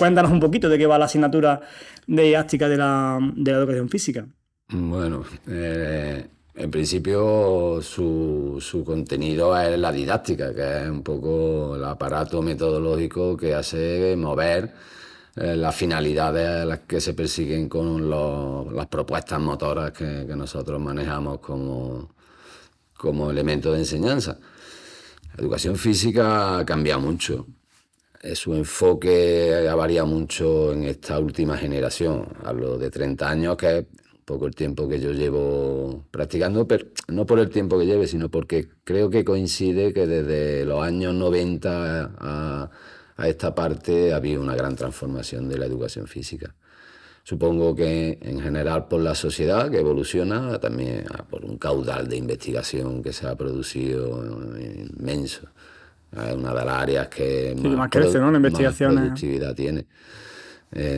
Cuéntanos un poquito de qué va la asignatura de didáctica de la educación física. Bueno, en principio su contenido es la didáctica, que es un poco el aparato metodológico que hace mover las finalidades a las que se persiguen con las propuestas motoras que nosotros manejamos como elemento de enseñanza. La educación física ha cambiado mucho. Su enfoque ha variado mucho en esta última generación. Hablo de 30 años, que es un poco el tiempo que yo llevo practicando, pero no por el tiempo que lleve, sino porque creo que coincide que desde los años 90 a esta parte ha habido una gran transformación de la educación física. Supongo que en general por la sociedad que evoluciona, también por un caudal de investigación que se ha producido inmenso. Es una de las áreas que más crece, ¿no? La investigación. más productividad tiene.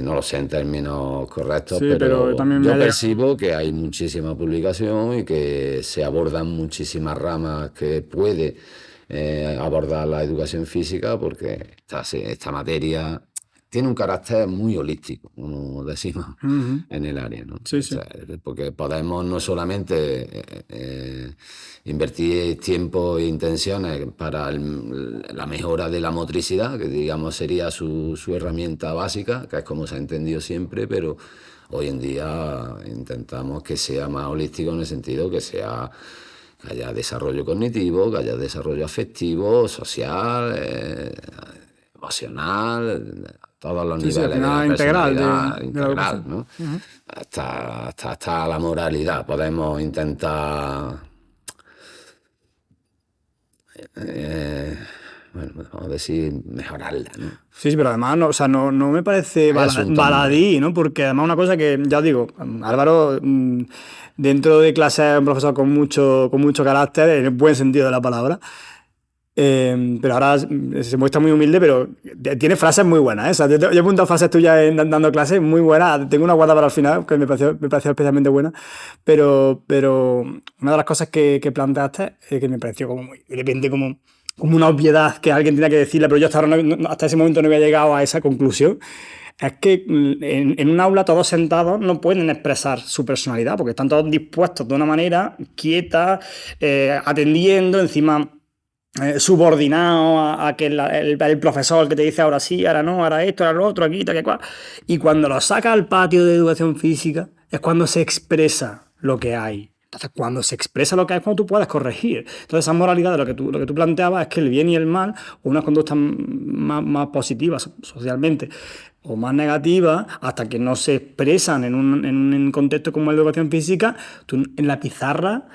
No lo sé en términos correctos, Sí, pero también yo percibo que hay muchísima publicación y que se abordan muchísimas ramas que puede abordar la educación física, porque esta materia tiene un carácter muy holístico, como decimos en el área, ¿no? Sí, sí. O sea, porque podemos no solamente invertir tiempo e intenciones para la mejora de la motricidad, que digamos sería su herramienta básica, que es como se ha entendido siempre, pero hoy en día intentamos que sea más holístico en el sentido que haya desarrollo cognitivo, que haya desarrollo afectivo, social, emocional, todos los niveles al final de la integral personalidad, de la educación. ¿no? Hasta la moralidad. Podemos intentar, vamos a decir, mejorarla, ¿no? Sí, pero además no me parece baladí, ¿no? Porque además una cosa que, ya os digo, Álvaro, dentro de clase es un profesor con mucho carácter, en el buen sentido de la palabra. Pero ahora se muestra muy humilde, pero tiene frases muy buenas, ¿eh? O sea, yo he apuntado frases tuyas dando clases muy buenas. Tengo una guarda para el final que me pareció especialmente buena, pero una de las cosas que planteaste que me pareció como muy, de repente como una obviedad que alguien tenía que decirle, pero yo hasta ese momento no había llegado a esa conclusión. Es que en un aula todos sentados no pueden expresar su personalidad, porque están todos dispuestos de una manera quieta, atendiendo, encima subordinado a que el profesor que te dice ahora sí, ahora no, ahora esto, ahora lo otro, aquí, tal, que cual. Y cuando lo saca al patio de educación física es cuando se expresa lo que hay. Entonces, cuando se expresa lo que hay es cuando tú puedes corregir. Entonces, esa moralidad de lo que tú planteabas es que el bien y el mal, o unas conductas más positivas socialmente, o más negativas, hasta que no se expresan en un contexto como el de educación física, tú en la pizarra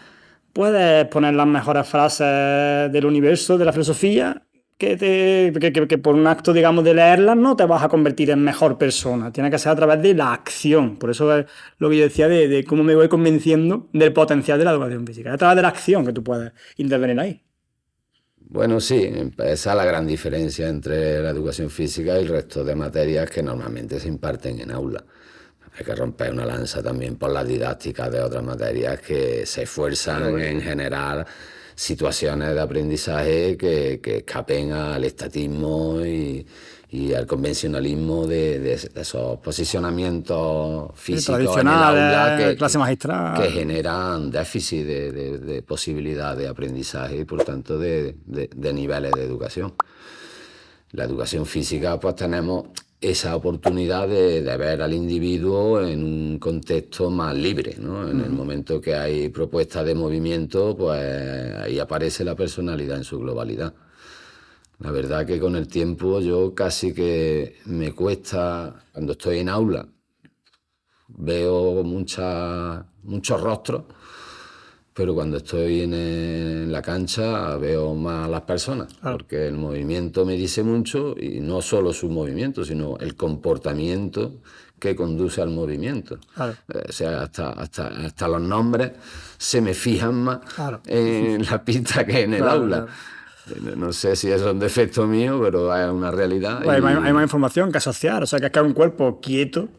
puedes poner las mejores frases del universo, de la filosofía, que por un acto, digamos, de leerlas no te vas a convertir en mejor persona. Tiene que ser a través de la acción. Por eso es lo que yo decía de cómo me voy convenciendo del potencial de la educación física. Es a través de la acción que tú puedes intervenir ahí. Bueno, sí, esa es la gran diferencia entre la educación física y el resto de materias que normalmente se imparten en aula. Hay que romper una lanza también por las didácticas de otras materias que se esfuerzan en generar situaciones de aprendizaje que escapen al estatismo y al convencionalismo de esos posicionamientos físicos en el aula clase magistral, que generan déficit de posibilidad de aprendizaje y por tanto de niveles de educación. La educación física, pues tenemos esa oportunidad de ver al individuo en un contexto más libre, ¿no? En el momento que hay propuestas de movimiento, pues ahí aparece la personalidad en su globalidad. La verdad que con el tiempo yo casi que me cuesta, cuando estoy en aula, veo muchos rostros, pero cuando estoy en la cancha veo más a las personas, porque el movimiento me dice mucho, y no solo su movimiento, sino el comportamiento que conduce al movimiento. O sea, hasta los nombres se me fijan más en la pista que en el aula. No sé si eso es un defecto mío, pero es una realidad. Pues hay más información que asociar, o sea, que es que hay un cuerpo quieto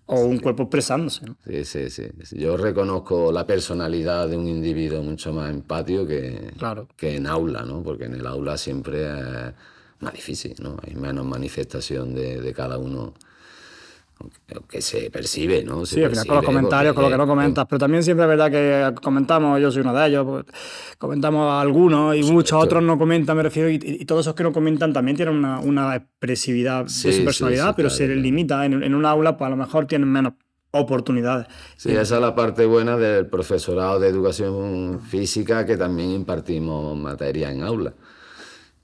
o un cuerpo expresándose, ¿no? Sí. Yo reconozco la personalidad de un individuo mucho más empático que en aula, ¿no? Porque en el aula siempre más difícil, ¿no? Hay menos manifestación de cada uno que se percibe, ¿no? Sí, al final con los comentarios, con lo que no comentas, pero también siempre es verdad que comentamos, yo soy uno de ellos, pues, comentamos a algunos y muchos otros no comentan, me refiero, y todos esos que no comentan también tienen una expresividad de su personalidad, pero se les limita en un aula, pues a lo mejor tienen menos oportunidades. Sí, esa es la parte buena del profesorado de educación física, que también impartimos materia en aula,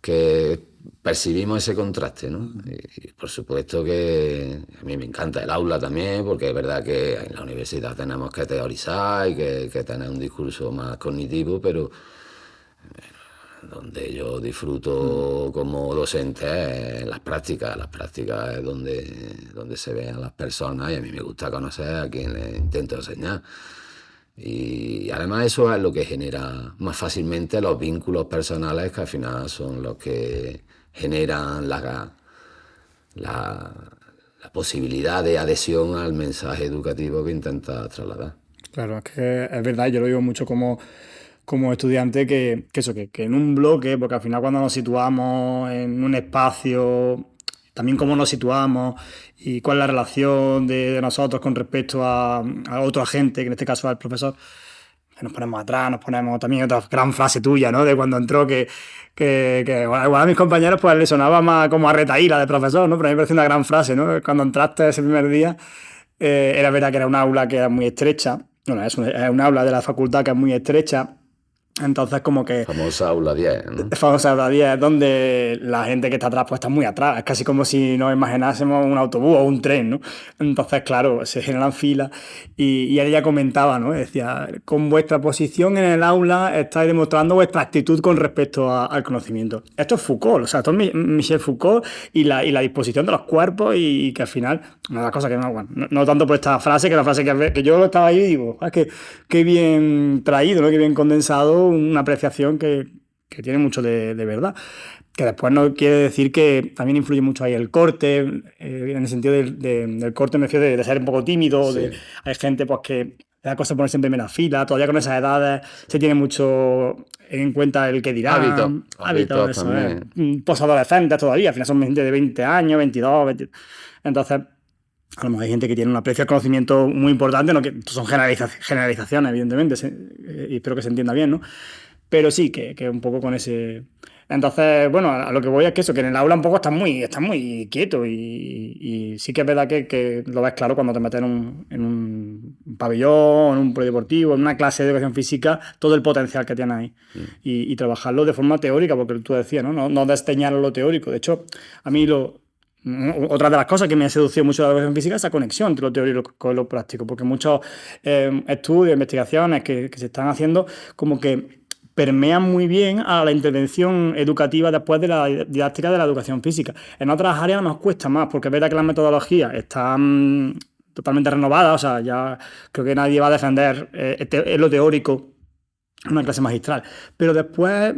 que percibimos ese contraste, ¿no? Y por supuesto que a mí me encanta el aula también, porque es verdad que en la universidad tenemos que teorizar y que tener un discurso más cognitivo, pero donde yo disfruto como docente es en las prácticas. Las prácticas es donde se ven a las personas, y a mí me gusta conocer a quien le intento enseñar. Y además eso es lo que genera más fácilmente los vínculos personales, que al final son los que generan la posibilidad de adhesión al mensaje educativo que intenta trasladar. Claro, es que es verdad, yo lo digo mucho como estudiante, que en un bloque, porque al final cuando nos situamos en un espacio, también cómo nos situamos y cuál es la relación de nosotros con respecto a otro agente, que en este caso es el profesor, que nos ponemos atrás, nos ponemos también otra gran frase tuya, ¿no? De cuando entró, que igual a mis compañeros pues le sonaba más como a retaíla de profesor, ¿no? Pero a mí me parece una gran frase, ¿no? Cuando entraste ese primer día, era verdad que era un aula que era muy estrecha. Bueno, es un aula de la facultad que es muy estrecha. Entonces, como que... Famosa aula 10, ¿no? Famosa aula 10, donde la gente que está atrás pues está muy atrás. Es casi como si nos imaginásemos un autobús o un tren, ¿no? Entonces, claro, se generan filas. Y ella comentaba, ¿no? Decía, con vuestra posición en el aula estáis demostrando vuestra actitud con respecto al conocimiento. Esto es Foucault, o sea, esto es Michel Foucault y la disposición de los cuerpos, y que al final, una de las cosas que no tanto por esta frase, que la frase que yo estaba ahí y digo, qué bien traído, ¿no? Qué bien condensado, una apreciación que tiene mucho de verdad. Que después no quiere decir que también influye mucho ahí el corte, en el sentido del corte me refiero de ser un poco tímido. Sí. Hay gente pues que le da cosa ponerse en primera fila, todavía con esas edades se tiene mucho en cuenta el que dirán. Hábitos, eso es. Posadolescentes todavía, al final son gente de 20 años, 22, 20. Entonces, a lo mejor hay gente que tiene un aprecio al conocimiento muy importante, ¿no? Que son generalizaciones, evidentemente, y espero que se entienda bien, ¿no? Pero sí, que un poco con ese... Entonces, bueno, a lo que voy es que eso, que en el aula un poco estás muy quieto, y sí que es verdad que lo ves claro cuando te metes en un pabellón, en un polideportivo, en una clase de educación física, todo el potencial que tiene ahí. Y trabajarlo de forma teórica, porque tú decías, ¿no? No desdeñar lo teórico. De hecho, a mí otra de las cosas que me ha seducido mucho de la educación física es esa conexión entre lo teórico con lo práctico, porque muchos estudios, investigaciones que se están haciendo, como que permean muy bien a la intervención educativa después de la didáctica de la educación física. En otras áreas nos cuesta más, porque es verdad que las metodologías están totalmente renovadas, o sea, ya creo que nadie va a defender lo teórico en una clase magistral, pero después...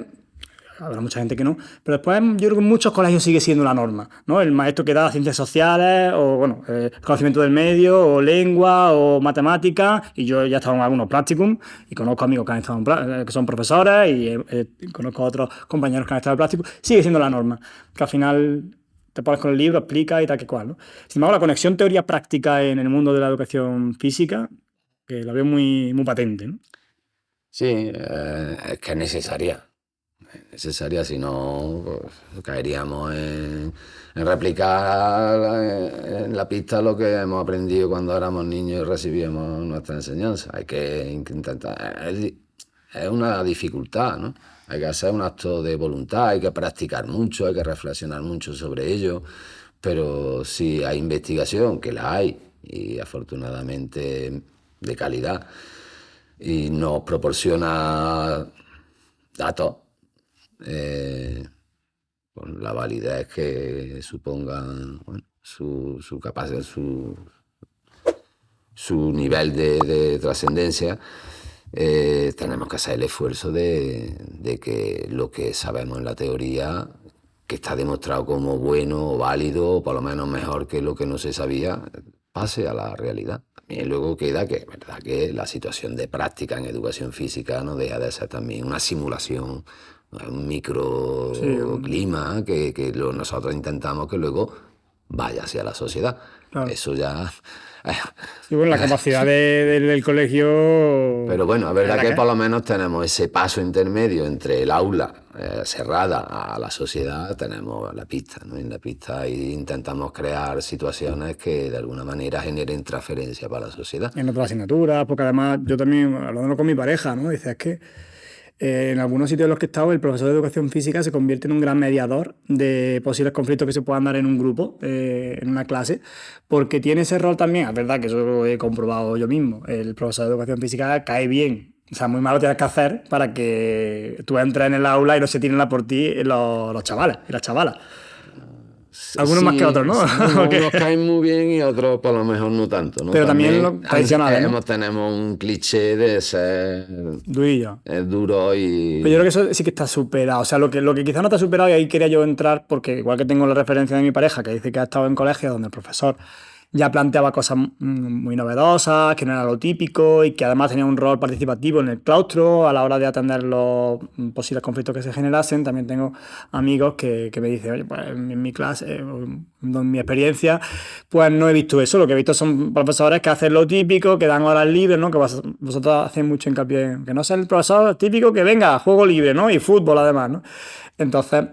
Habrá mucha gente que no, pero después yo creo que en muchos colegios sigue siendo la norma, ¿no? El maestro que da ciencias sociales, o bueno, conocimiento del medio, o lengua, o matemáticas, y yo ya he estado en algunos practicum, y conozco amigos que han estado que son profesores, y conozco a otros compañeros que han estado en prácticum. Sigue siendo la norma, que al final te pones con el libro, explicas y tal que cual, ¿no? Sin embargo, la conexión teoría-práctica en el mundo de la educación física, que la veo muy, muy patente, ¿no? Sí, es que es necesaria. Necesaria, si no pues, caeríamos en replicar en la pista lo que hemos aprendido cuando éramos niños y recibíamos nuestra enseñanza. Hay que intentar, es una dificultad, ¿no? Hay que hacer un acto de voluntad, hay que practicar mucho, hay que reflexionar mucho sobre ello, pero si hay investigación, que la hay, y afortunadamente de calidad, y nos proporciona datos, con la validez que supongan, bueno, su capacidad, su nivel de trascendencia, tenemos que hacer el esfuerzo de que lo que sabemos en la teoría, que está demostrado como bueno o válido, o por lo menos mejor que lo que no se sabía, pase a la realidad. También luego queda que es verdad que la situación de práctica en educación física no deja de ser también una simulación un microclima que nosotros intentamos que luego vaya hacia la sociedad. Claro. Eso ya... Sí, bueno, la capacidad del colegio... Pero bueno, es verdad que por lo menos tenemos ese paso intermedio entre el aula cerrada a la sociedad, tenemos la pista, ¿no? En la pista ahí intentamos crear situaciones que de alguna manera generen transferencia para la sociedad. En otras asignaturas, porque además yo también, hablando con mi pareja, ¿no? Dice, es que en algunos sitios en los que he estado, el profesor de educación física se convierte en un gran mediador de posibles conflictos que se puedan dar en un grupo, en una clase, porque tiene ese rol también. Es verdad que eso lo he comprobado yo mismo. El profesor de educación física cae bien. O sea, muy malo tienes que hacer para que tú entres en el aula y no se tiren por ti los chavales y las chavalas. Algunos más que otros, ¿no? Unos caen muy bien y otros por lo mejor no tanto, ¿no? Pero también los tradicionales, ¿no? Tenemos un cliché de ser durillo. Duro y... Pero yo creo que eso sí que está superado. O sea, lo que quizás no está superado, y ahí quería yo entrar, porque igual que tengo la referencia de mi pareja, que dice que ha estado en colegios donde el profesor ya planteaba cosas muy novedosas, que no era lo típico y que además tenía un rol participativo en el claustro a la hora de atender los posibles conflictos que se generasen. También tengo amigos que me dicen, oye, pues en mi clase, en mi experiencia, pues no he visto eso. Lo que he visto son profesores que hacen lo típico, que dan horas libres, ¿no? Que vosotros hacéis mucho hincapié en que no sea el profesor típico que venga, juego libre, ¿no? Y fútbol además, ¿no? Entonces...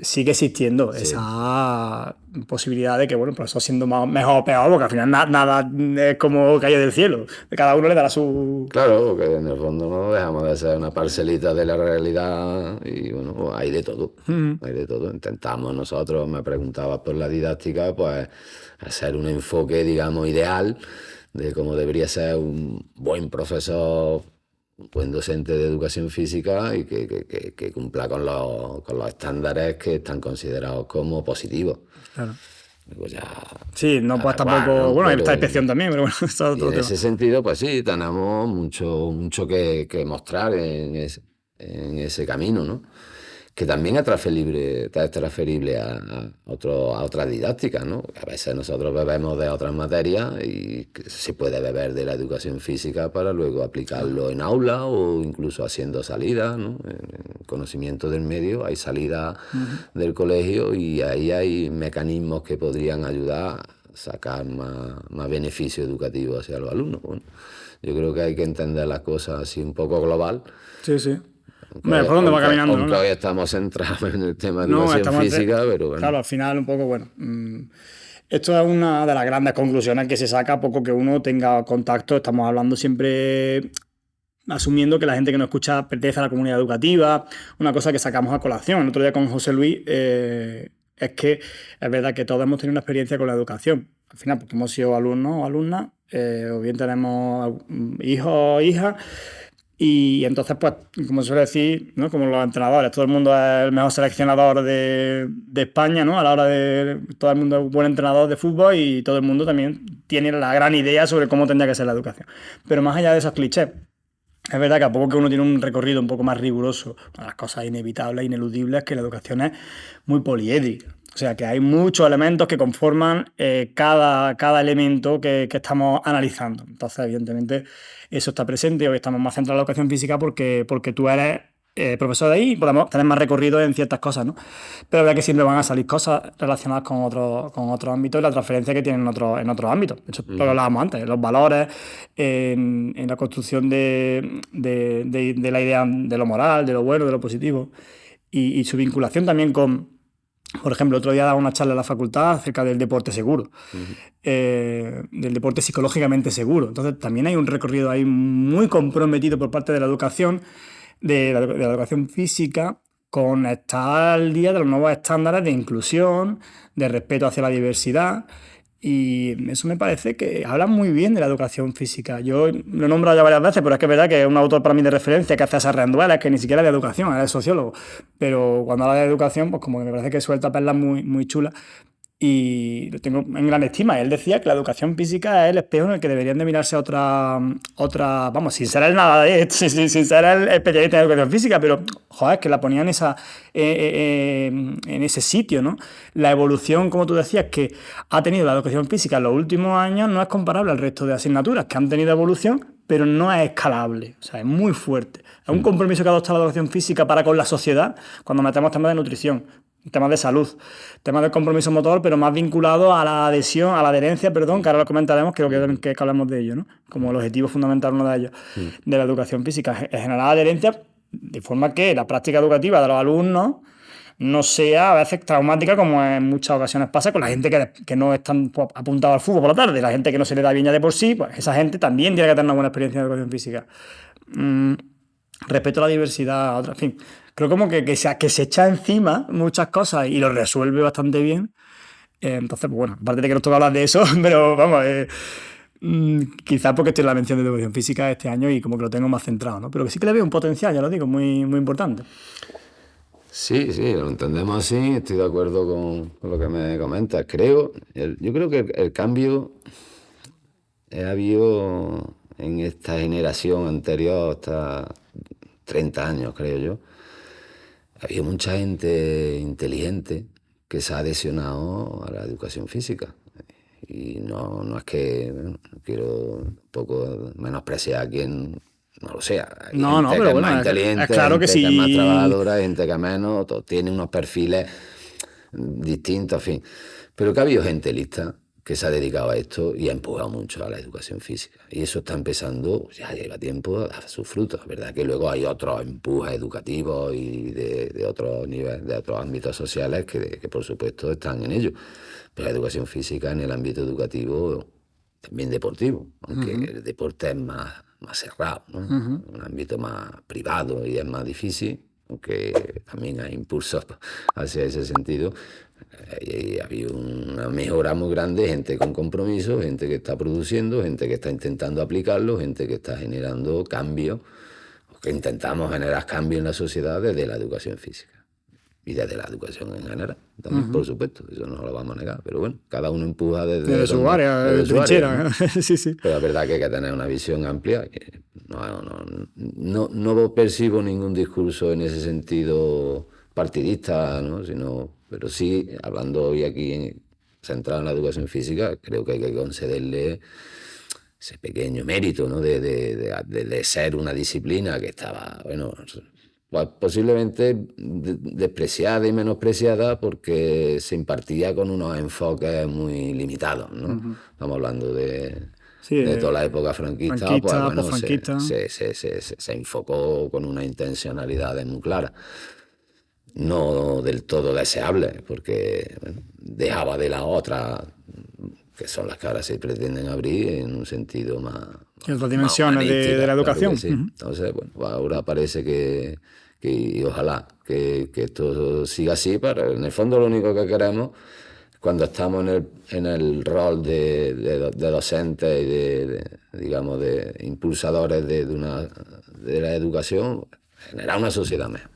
sigue existiendo esa posibilidad de que, bueno, pues eso siendo mejor o peor, porque al final nada es como calle del cielo. Cada uno le dará su... Claro, que en el fondo no dejamos de ser una parcelita de la realidad y, bueno, hay de todo. Hay de todo. Intentamos nosotros, me preguntabas por la didáctica, pues hacer un enfoque, digamos, ideal de cómo debería ser un buen profesor, un buen docente de educación física y que cumpla con los estándares que están considerados como positivos. Claro. Pues ya, sí, no puedes tampoco... ¿no? Bueno, hay esta inspección también, pero bueno, eso es otro tema. En ese sentido, pues sí, tenemos mucho que mostrar en ese camino, ¿no? Que también es transferible a otras didácticas, ¿no? A veces nosotros bebemos de otras materias y se puede beber de la educación física para luego aplicarlo en aula o incluso haciendo salidas, ¿no? En conocimiento del medio hay salidas del colegio y ahí hay mecanismos que podrían ayudar a sacar más beneficio educativo hacia los alumnos. Bueno, yo creo que hay que entender las cosas así un poco global. Sí, sí. ¿Por dónde va caminando? Aunque hoy estamos centrados en el tema de educación física, pero bueno. Claro, al final un poco, bueno, esto es una de las grandes conclusiones que se saca a poco que uno tenga contacto. Estamos hablando siempre asumiendo que la gente que nos escucha pertenece a la comunidad educativa, una cosa que sacamos a colación. El otro día con José Luis es que es verdad que todos hemos tenido una experiencia con la educación. Al final, porque hemos sido alumnos o alumnas, o bien tenemos hijos o hijas. Y entonces, pues, como se suele decir, ¿no? Como los entrenadores, todo el mundo es el mejor seleccionador de España, ¿no? A la hora de... Todo el mundo es un buen entrenador de fútbol y todo el mundo también tiene la gran idea sobre cómo tendría que ser la educación. Pero más allá de esos clichés, es verdad que a poco que uno tiene un recorrido un poco más riguroso, una de las cosas inevitables, ineludibles, es que la educación es muy poliédrica. O sea, que hay muchos elementos que conforman cada elemento que estamos analizando. Entonces, evidentemente, eso está presente. Hoy estamos más centrados en la educación física porque tú eres profesor de ahí y podemos tener más recorrido en ciertas cosas, ¿no? Pero es verdad que siempre van a salir cosas relacionadas con otros ámbitos y la transferencia que tienen en otros ámbitos. De hecho, lo que hablábamos antes, los valores, en la construcción de la idea de lo moral, de lo bueno, de lo positivo y su vinculación también con... Por ejemplo, otro día daba una charla en la facultad acerca del deporte seguro, del deporte psicológicamente seguro. Entonces, también hay un recorrido ahí muy comprometido por parte de la educación, de la educación física, con estar al día de los nuevos estándares de inclusión, de respeto hacia la diversidad. Y eso me parece que habla muy bien de la educación física. Yo lo he nombrado ya varias veces, pero es que es verdad que es un autor para mí de referencia que hace esas renduelas, que ni siquiera es de educación, es sociólogo. Pero cuando habla de educación, pues como que me parece que suelta perlas muy chulas. Y lo tengo en gran estima. Él decía que la educación física es el espejo en el que deberían de mirarse otra vamos, sin ser él nada de esto, sin ser el especialista en educación física, pero, joder, que la ponía en ese sitio, ¿no? La evolución, como tú decías, que ha tenido la educación física en los últimos años no es comparable al resto de asignaturas que han tenido evolución, pero no es escalable, o sea, es muy fuerte. Es un compromiso que adopta la educación física para con la sociedad cuando metemos temas de nutrición, temas de salud, temas de compromiso motor, pero más vinculado a la adhesión, a la adherencia, perdón, que ahora lo comentaremos, creo que hablamos de ello, ¿no? Como el objetivo fundamental, uno de ellos, de la educación física, es generar adherencia de forma que la práctica educativa de los alumnos no sea a veces traumática, como en muchas ocasiones pasa con la gente que no están apuntados al fútbol por la tarde, la gente que no se le da bien ya de por sí, pues esa gente también tiene que tener una buena experiencia de educación física. Respeto a la diversidad, en fin, creo como que se echa encima muchas cosas y lo resuelve bastante bien. Entonces, pues bueno, aparte de que no toca hablar de eso, pero vamos, quizás porque estoy en la mención de educación física este año y como que lo tengo más centrado, ¿no? Pero que sí que le veo un potencial, ya lo digo, muy, muy importante. Sí, lo entendemos así, estoy de acuerdo con lo que me comentas. Yo creo que el cambio ha habido en esta generación anterior, hasta 30 años, creo yo. Ha habido mucha gente inteligente que se ha adhesionado a la educación física. Y no es que quiero un poco menospreciar a quien no lo sea. Hay gente pero que bueno, es más inteligente, es claro gente que que es más sí. trabajadora, gente que menos, tiene unos perfiles distintos, en fin. Pero que ha habido gente lista que se ha dedicado a esto y ha empujado mucho a la educación física. Y eso está empezando, ya lleva tiempo, a dar sus frutos. Es verdad que luego hay otros empujes educativos y de otros niveles, de otros ámbitos sociales que por supuesto están en ello. Pero la educación física en el ámbito educativo, también deportivo, aunque el deporte es más cerrado, ¿no? Un ámbito más privado y es más difícil, aunque también hay impulsos hacia ese sentido. Y ha habido una mejora muy grande, gente con compromiso, gente que está produciendo, gente que está intentando aplicarlo, gente que está generando cambios, o que intentamos generar cambios en la sociedad desde la educación física. Y desde la educación en general, también, por supuesto, eso no lo vamos a negar. Pero bueno, cada uno empuja desde su área, de trinchera, ¿no? sí. Pero es verdad que hay que tener una visión amplia. Que no percibo ningún discurso en ese sentido partidista, ¿no? Pero sí, hablando hoy aquí centrado en la educación física, creo que hay que concederle ese pequeño mérito, ¿no? de ser una disciplina que estaba, bueno, pues posiblemente despreciada y menospreciada porque se impartía con unos enfoques muy limitados, ¿no? Estamos hablando de toda la época franquista, pues bueno, se enfocó con unas intencionalidades muy claras. No del todo deseables, porque bueno, dejaba de las otras, que son las que ahora se pretenden abrir en un sentido más... otras dimensiones de la educación. Claro que sí. Entonces, bueno, ahora parece que y ojalá que esto siga así, pero en el fondo lo único que queremos cuando estamos en el rol de docentes y digamos de impulsadores de la educación, generar una sociedad mejor.